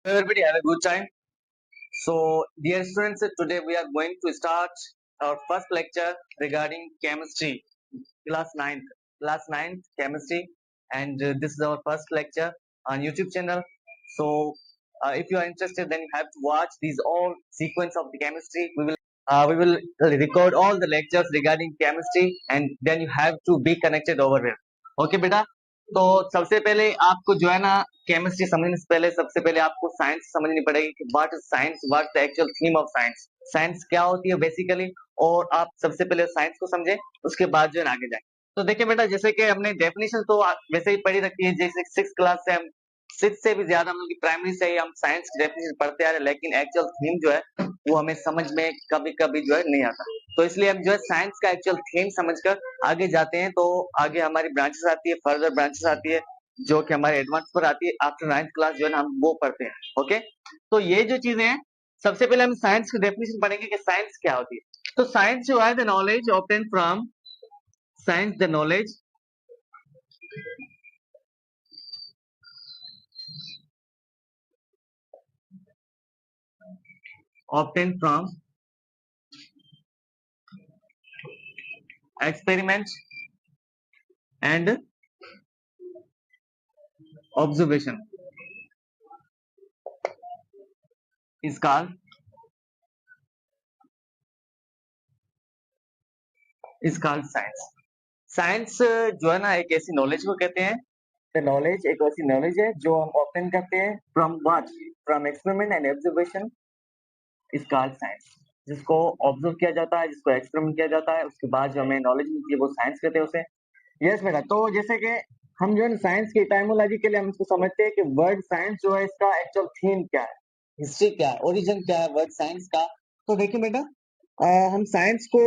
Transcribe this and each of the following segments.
Everybody have a good time. So, dear students, today we are going to start our first lecture regarding chemistry, class 9th, chemistry, and this is our first lecture on YouTube channel. So, if you are interested, then you have to watch these all sequence of the chemistry. We will record all the lectures regarding chemistry, and then you have to be connected over here. Okay, बेटा. तो सबसे पहले आपको जो है ना chemistry समझने से पहले सबसे पहले आपको साइंस समझनी पड़ेगी कि what is science, what the actual theme of science, science क्या होती है बेसिकली। और आप सबसे पहले साइंस को समझे, उसके बाद जो है ना आगे जाए। तो देखिए बेटा, जैसे कि हमने डेफिनेशन तो वैसे ही पढ़ी रखी है, जैसे 6 क्लास से हम 6 से भी ज्यादा मतलब कि प्राइमरी से ही हम साइंस की डेफिनेशन पढ़ते आ रहे हैं, लेकिन एक्चुअल थीम जो है वो हमें समझ में कभी कभी जो है नहीं आता। तो इसलिए हम जो है साइंस का एक्चुअल थीम समझकर आगे जाते हैं। तो आगे हमारी ब्रांचेस आती है, फर्दर ब्रांचेस आती है, जो कि हमारे एडवांस पर आती है। आफ्टर 9th क्लास जो है ना हम वो पढ़ते हैं। ओके, तो ये जो चीजें हैं, सबसे पहले हम साइंस की डेफिनेशन पढ़ेंगे कि साइंस क्या होती है। तो साइंस जो है the knowledge obtain from science, the knowledge obtain from experiment and observation is called science. Science जो है ना एक ऐसी नॉलेज को कहते हैं, द नॉलेज एक ऐसी नॉलेज है जो हम ऑब्टेन करते हैं from what, from experiment and observation is called science. जिसको ऑब्जर्व किया जाता है, जिसको एक्सपेरिमेंट किया जाता है, उसके बाद जो हमें नॉलेज मिलती है वो साइंस कहते हैं उसे। यस बेटा, तो जैसे कि हम जो है साइंस की टाइमोलॉजी के लिए हम इसको समझते हैं कि वर्ड साइंस जो है इसका एक्चुअल थीम क्या है, हिस्ट्री क्या है, ओरिजिन क्या है वर्ड साइंस का। तो देखिए बेटा, हम साइंस को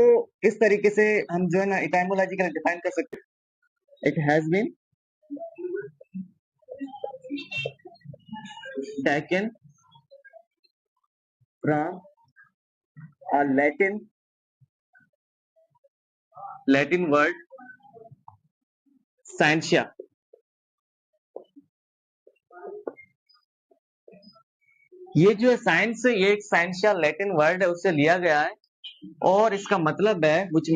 इस तरीके से हम जो है ना टाइमोलॉजी के लिए डिफाइन कर सकते हैं। It has been taken from a Latin word scientia। ये जो है साइंस, ये एक साइंसिया लैटिन वर्ड है, उससे लिया गया है और इसका मतलब है which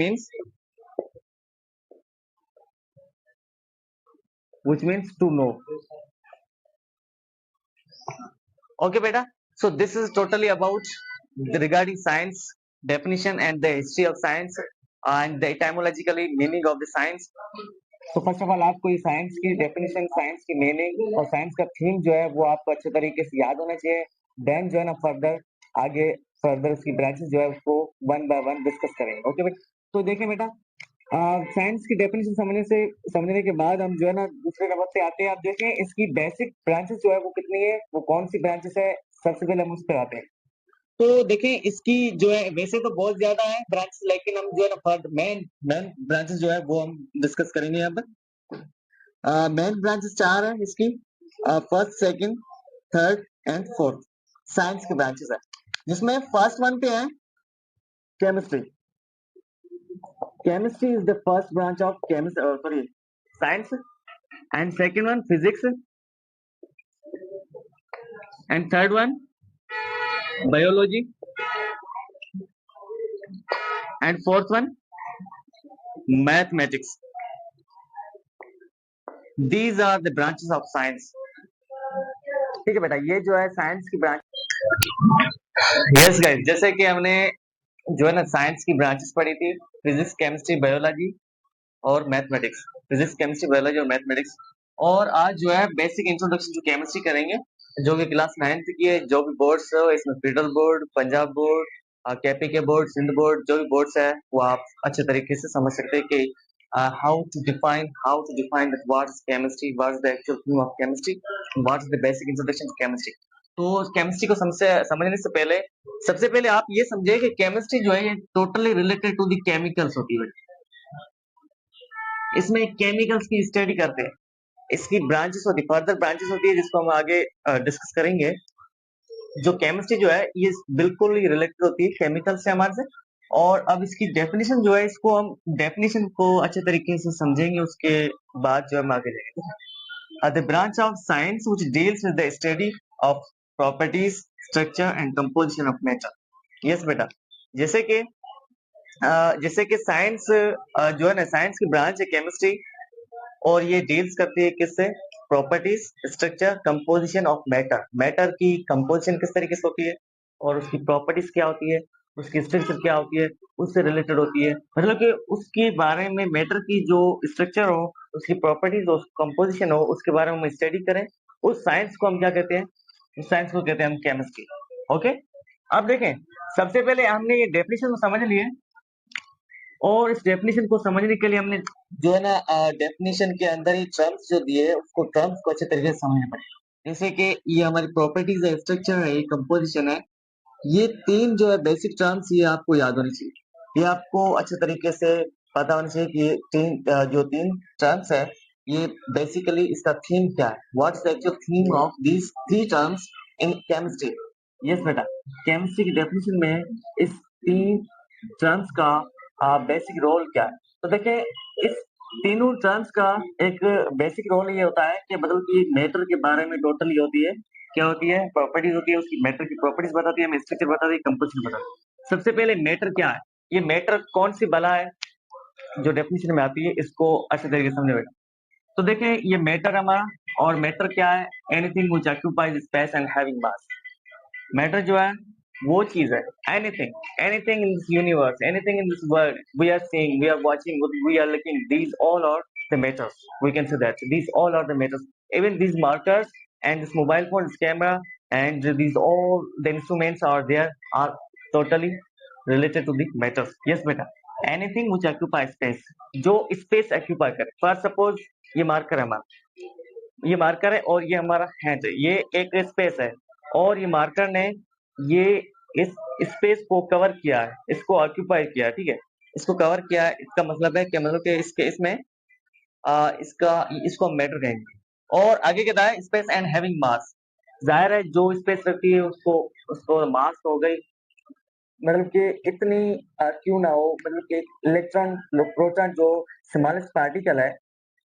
means to know। Okay beta, so this is totally about regarding science definition and the history of science and the etymologically meaning of the science। तो फर्स्ट ऑफ ऑल आपको ये साइंस की डेफिनेशन, साइंस की meaning और science का theme जो है वो आपको अच्छे तरीके से याद होना चाहिए। देन जो है ना फर्दर आगे फर्दर उसकी ब्रांचेस जो है उसको वन बाय वन डिस्कस करेंगे। ओके बेटा, तो देखिए बेटा, साइंस की डेफिनेशन समझने के बाद हम जो है ना दूसरे नंबर पे आते हैं। आप देखें इसकी बेसिक ब्रांचेस जो है वो कितनी है, वो कौन सी ब्रांचेस है, सबसे पहले हम उस पर आते हैं। तो देखें इसकी जो है वैसे तो बहुत ज्यादा है ब्रांच, लेकिन हम जो है ना फर्द मेन मेन ब्रांचेस जो है वो हम डिस्कस करेंगे यहाँ पर। मेन ब्रांचेस 4 है इसकी, first, second, third and fourth science के ब्रांचेस है, जिसमें फर्स्ट वन पे है chemistry. Chemistry is the first branch of sorry science, and second one physics, and third one biology, and fourth one mathematics. These are the branches of science. ठीक है बेटा, ये जो है साइंस की ब्रांच। यस गाइस, जैसे कि हमने जो है ना साइंस की ब्रांचेस पढ़ी थी, फिजिक्स, केमिस्ट्री, बायोलॉजी और मैथमेटिक्स। फिजिक्स, केमिस्ट्री, बायोलॉजी और मैथमेटिक्स। और आज जो है बेसिक इंट्रोडक्शन जो केमिस्ट्री करेंगे, जो कि क्लास 9th की है। जो भी बोर्ड्स है इसमें federal board, Punjab board, KP के बोर्ड, सिंध बोर्ड, जो भी बोर्ड्स है वो आप अच्छे तरीके से समझ सकते हैं कि how to define that what is chemistry, what is the actual theme of chemistry, what is the basic introduction to chemistry. तो केमिस्ट्री को समझने से पहले सबसे पहले आप ये समझे कि केमिस्ट्री जो है ये totally related to the chemicals होती है। इसमें केमिकल्स की स्टडी करते हैं। इसकी ब्रांचेस होती है, फर्दर ब्रांचेस होती है, जिसको हम आगे डिस्कस करेंगे। जो केमिस्ट्री जो है ये बिल्कुल ही रिलेटेड होती है केमिकल से हमारे से। और अब इसकी डेफिनेशन जो है, इसको हम डेफिनेशन को अच्छे तरीके से समझेंगे, उसके बाद जो हम आगे जाएंगे। The branch of science which deals with the study of properties, structure and composition of matter. Yes बेटा, जैसे कि साइंस जो है ना, साइंस की ब्रांच है केमिस्ट्री, और ये डील्स करती है किससे? Properties, structure, composition of matter. Matter की कंपोजिशन किस तरीके से होती है और उसकी प्रॉपर्टीज क्या होती है, उसकी स्ट्रक्चर क्या होती है, उससे रिलेटेड होती है। मतलब कि उसके बारे में, मैटर की जो स्ट्रक्चर हो, उसकी प्रॉपर्टीज हो, कंपोजिशन हो, उसके बारे में हम स्टडी करें, उस साइंस को हम क्या कहते हैं? उस साइंस को कहते हैं हम केमिस्ट्री। ओके, अब देखें, सबसे पहले हमने ये डेफिनेशन को समझ लिए, और इस डेफिनेशन को समझने के लिए हमने जो है ना, डेफिनेशन के अंदर ही टर्म्स जो दिए, उसको टर्म्स को अच्छे तरीके से समझना पड़ेगा। जैसे कि ये हमारी प्रॉपर्टीज है, स्ट्रक्चर है, ये कंपोजिशन है, ये तीन जो है बेसिक टर्म्स, ये आपको याद होनी चाहिए। ये आपको अच्छे तरीके से पता होना चाहिए कि ये जो तीन टर्म्स है, ये बेसिकली इसका थीम क्या है, what is the actual theme of these three terms in chemistry. Yes बेटा, केमिस्ट्री की डेफिनेशन में इस तीन टर्म्स का बेसिक रोल क्या है? तो देखिए, इस तीनों टर्म्स का एक बेसिक रोल ये होता है कि मतलब कि मैटर के बारे में टोटली होती है, क्या होती है? प्रॉपर्टीज होती है, उसकी मैटर की प्रॉपर्टीज बताती है, हमें स्ट्रक्चर बताती है, कंपोजिशन बताती है। सबसे पहले मैटर क्या है? ये मैटर कौन सी बला है जो डेफिनेशन में आती है, इसको अच्छे तरीके से समझे बेटा। तो देखें, ये मैटर हमारा, और मैटर क्या है? Anything which occupies space and having mass. Matter जो है वो चीज है, anything in this universe, anything in this world we are seeing, we are watching, we are looking, these all are the matters. We can say that these all are the matters. Even these markers and this mobile phone, this camera, and these all the instruments are there, are totally related to the matters. Yes beta, anything which occupies space, जो space occupy करे। For suppose ये marker है हमारा, ये marker है और ये हमारा हैंड है, ये एक स्पेस है, और ये मार्कर ने ये इस स्पेस को कवर किया है, इसको ऑक्यूपाई किया है, ठीक है, इसको कवर किया है। इसका मतलब है कि इसके इसमें इसका इसको हम मैटर कहेंगे। और आगे कहता है स्पेस एंड हैविंग मास। जाहिर है जो स्पेस रखती है उसको उसको मास हो गई, मतलब कि इतनी क्यों ना हो, मतलब कि इलेक्ट्रॉन प्रोटॉन जो स्मॉलेस्ट पार्टिकल है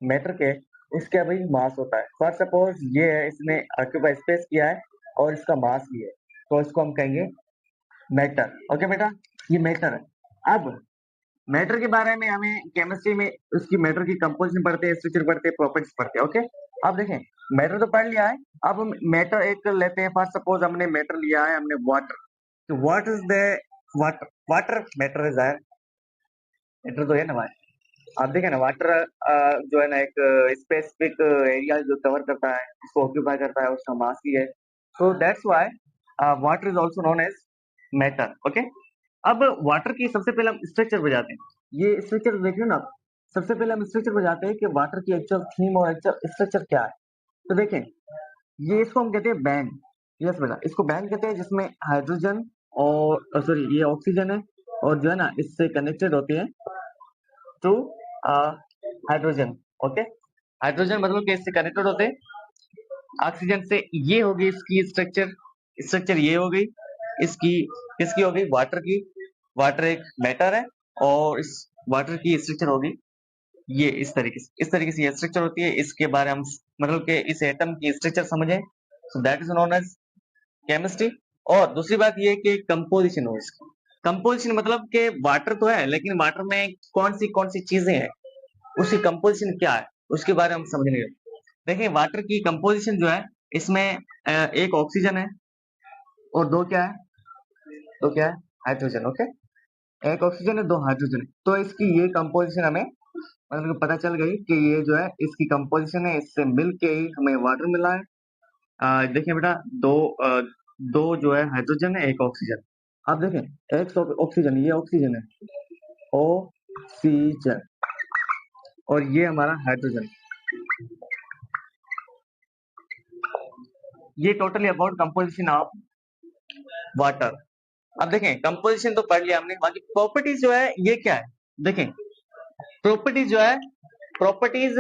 मैटर के, उसका भी मास होता है। फॉर सपोज ये है, इसने ऑक्यूपाई स्पेस किया है और इसका मास भी है, तो इसको हम कहेंगे मैटर। ओके बेटा, ये मैटर है। अब मैटर के बारे में हमें केमिस्ट्री में उसकी मैटर की कंपोजिशन पढ़ते हैं, स्ट्रक्चर पढ़ते हैं, प्रॉपर्टीज पढ़ते हैं। ओके, अब देखें, मैटर तो पढ़ लिया है, अब हम मैटर एक लेते हैं। फॉर सपोज हमने मैटर लिया है, हमने वाटर। तो what is the water? Water matter है, जाहिर मैटर तो है ना भाई। आप देखें ना, वाटर जो है ना, एक स्पेसिफिक एरिया जो कवर करता है, उसको ऑक्यूपाई करता है, उसका मास ही है। So that's why water is also known as matter. Okay, अब वाटर की सबसे पहले हम स्ट्रक्चर बजाते हैं। ये स्ट्रक्चर देख रहे हो ना आप? सबसे पहले हम स्ट्रक्चर बजाते हैं कि वाटर की एक्चुअल थीम और एक्चुअल स्ट्रक्चर क्या है। तो देखें, ये इसको हम कहते हैं बैंड। यस बेटा, इसको बैंड कहते हैं, जिसमें हाइड्रोजन और सॉरी ये ऑक्सीजन है, और जो है ना इससे कनेक्टेड होती है टू हाइड्रोजन। ओके, हाइड्रोजन मतलब कि इससे कनेक्टेड होते हैं ऑक्सीजन से। ये होगी इसकी स्ट्रक्चर, स्ट्रक्चर ये हो गई इसकी, किसकी हो गई? वाटर की। वाटर एक मैटर है, और इस वाटर की स्ट्रक्चर होगी ये इस तरीके से ये स्ट्रक्चर होती है। इसके बारे में हम मतलब कि इस एटम की स्ट्रक्चर समझें, so that is known as chemistry. और दूसरी बात ये कि कंपोजिशन हो इसकी। कंपोजिशन मतलब कि वाटर तो है, लेकिन वाटर में कौन सी चीजें हैं, उसकी कंपोजिशन क्या है, उसके बारे में हम समझेंगे। देखिए, वाटर की कंपोजिशन जो है, इसमें एक ऑक्सीजन है और दो क्या है? तो क्या है? हाइड्रोजन। ओके, एक ऑक्सीजन है, दो हाइड्रोजन है। तो इसकी ये कंपोजिशन हमें मतलब पता चल गई कि ये जो है इसकी कंपोजिशन है, इससे मिल के ही हमें वाटर मिला है। देखिए बेटा, दो जो है हाइड्रोजन है, एक ऑक्सीजन। आप देखें, एक ऑक्सीजन, ये ऑक्सीजन है, ऑक्सीजन, और ये हमारा हाइड्रोजन। ये totally about composition of water. अब देखें, कंपोजिशन तो पढ़ लिया हमने, बाकी प्रॉपर्टीज जो है ये क्या है? देखें, प्रॉपर्टीज जो है, properties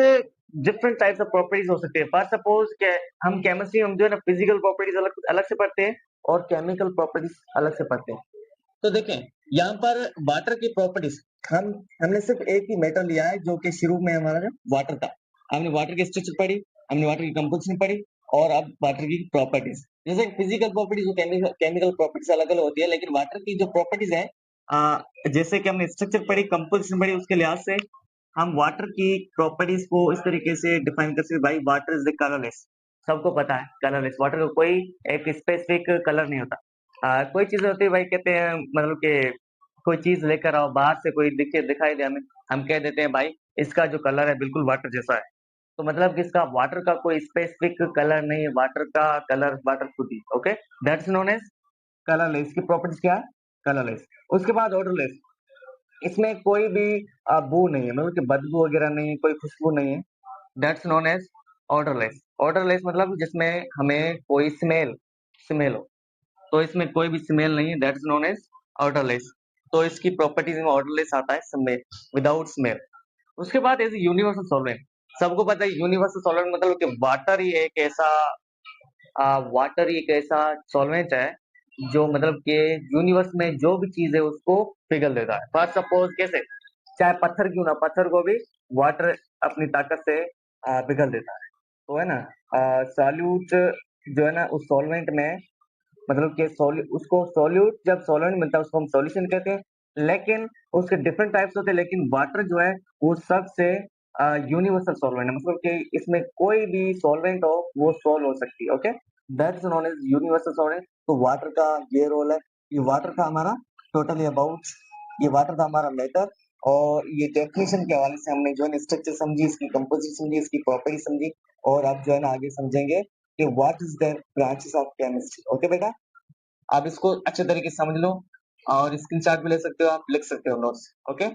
different types of properties हो सकते हैं। फॉर सपोज के हम केमिस्ट्री में जो है ना फिजिकल प्रॉपर्टीज अलग अलग से पढ़ते हैं, और केमिकल प्रॉपर्टीज अलग से पढ़ते हैं। तो देखें, यहाँ पर वाटर की प्रॉपर्टीज, हमने सिर्फ एक ही मैटर लिया है जो कि शुरू में हमारा वाटर था। हमने वाटर की स्ट्रक्चर पढ़ी, हमने वाटर की कंपोजिशन पढ़ी, और अब वाटर की प्रॉपर्टीज। जैसे फिजिकल प्रॉपर्टीज और केमिकल केमिकल प्रॉपर्टीज अलग अलग होती है, लेकिन वाटर की जो प्रॉपर्टीज है, जैसे कि हमने स्ट्रक्चर पढ़ी, कंपोजिशन पढ़ी, उसके लिहाज से हम वाटर की प्रॉपर्टीज को इस तरीके से डिफाइन कर सकते हैं, भाई वाटर इज द कलरलेस। सबको पता है कलरलेस वाटर का कोई एक स्पेसिफिक कलर नहीं होता। कोई चीज होती है भाई, कहते हैं मतलब कि कोई चीज लेकर आओ बाहर से, कोई दिखे दिखाई दे हमें, हम कह देते हैं भाई इसका जो कलर है बिल्कुल वाटर जैसा है। तो मतलब कि इसका वाटर का कोई स्पेसिफिक कलर नहीं है, वाटर का कलर वाटर खुद ही। Okay, that's known as colourless. इसकी प्रॉपर्टीज क्या है? कलरलेस। उसके बाद ऑर्डरलेस। इसमें कोई भी बू नहीं है, मतलब कि बदबू वगैरह नहीं है, कोई खुशबू नहीं है। That's known as odourless. Odourless मतलब जिसमें हमें कोई स्मेल स्मेल हो, तो इसमें कोई भी स्मेल नहीं है, दैट्स नोन एज ऑर्डरलेस। तो इसकी प्रॉपर्टीज में ऑर्डरलेस आता है, स्मेल, विदाउट स्मेल। उसके बाद एज यूनिवर्सल सॉल्वेंट। सबको पता है यूनिवर्सल सॉल्वेंट मतलब कि वाटर ही एक ऐसा सॉल्वेंट है जो मतलब कि यूनिवर्स में जो भी चीज है उसको पिघल देता है। फर्स्ट सपोज कैसे, चाहे पत्थर क्यों ना, पत्थर को भी वाटर अपनी ताकत से पिघल देता है। तो है ना, सॉल्यूट जो है ना उस सॉल्वेंट में, मतलब कि उसको सॉल्यूट, जब सॉल्वेंट मिलता है उसको हम सॉल्यूशन कहते हैं। लेकिन उसके डिफरेंट टाइप्स होते हैं, लेकिन वाटर जो है वो सबसे यूनिवर्सल सॉल्वेंट है, मतलब कि इसमें कोई भी सॉल्वेंट हो वो सॉल्व हो सकती है। Okay, that's known as universal solvent. तो वाटर का ये रोल है। ये वाटर था हमारा टोटली अबाउट, ये वाटर था हमारा मैटर। और ये डेफिनेशन के हवाले से हमने जो है स्ट्रक्चर समझी, इसकी कंपोजिशन समझी, इसकी प्रॉपर्टी समझी। और अब जो है ना आगे समझेंगे कि what is the branches of chemistry. Okay बेटा, आप इसको अच्छे तरीके से समझ लो, और स्क्रीनशॉट भी ले सकते हो, आप लिख सकते हो नोट्स। ओके।